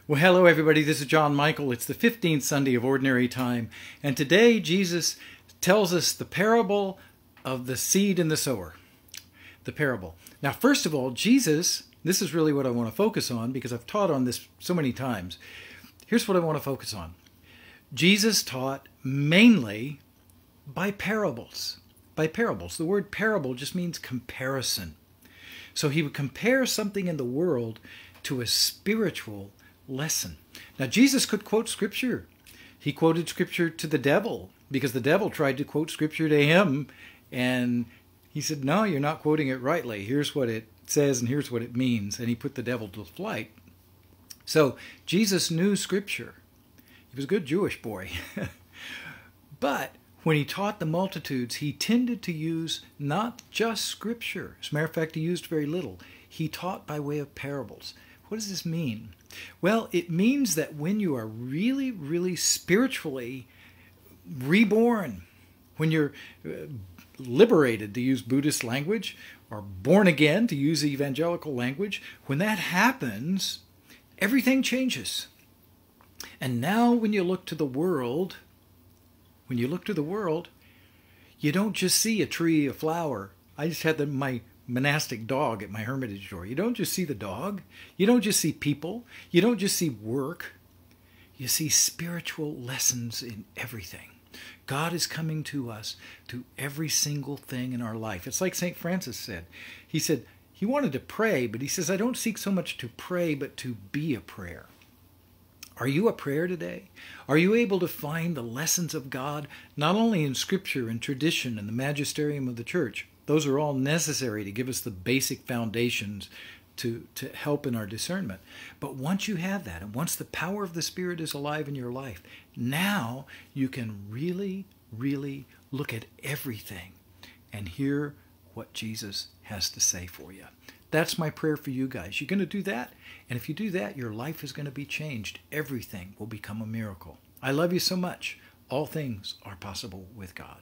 Well, hello everybody, this is John Michael. It's the 15th Sunday of Ordinary Time, and today Jesus tells us the parable of the seed and the sower. The parable. Now, first of all, Jesus, this is really what I want to focus on because I've taught on this so many times. Here's what I want to focus on. Jesus taught mainly by parables. By parables. The word parable just means comparison. So he would compare something in the world to a spiritual lesson. Now, Jesus could quote Scripture. He quoted Scripture to the devil because the devil tried to quote Scripture to him, and he said, no, you're not quoting it rightly. Here's what it says and here's what it means, and he put the devil to flight. So Jesus knew Scripture. He was a good Jewish boy. But when he taught the multitudes, he tended to use not just Scripture. As a matter of fact, he used very little. He taught by way of parables. What does this mean? Well, it means that when you are really, really spiritually reborn, when you're liberated, to use Buddhist language, or born again, to use evangelical language, when that happens, everything changes. And now when you look to the world, you don't just see a tree, a flower. I just had my monastic dog at my hermitage door. You don't just see the dog. You don't just see people. You don't just see work. You see spiritual lessons in everything. God is coming to us to every single thing in our life. It's like St. Francis said. He said he wanted to pray, but he says, I don't seek so much to pray, but to be a prayer. Are you a prayer today? Are you able to find the lessons of God, not only in Scripture and tradition and the magisterium of the church? Those are all necessary to give us the basic foundations to help in our discernment. But once you have that, and once the power of the Spirit is alive in your life, now you can really, really look at everything and hear what Jesus has to say for you. That's my prayer for you guys. You're going to do that, and if you do that, your life is going to be changed. Everything will become a miracle. I love you so much. All things are possible with God.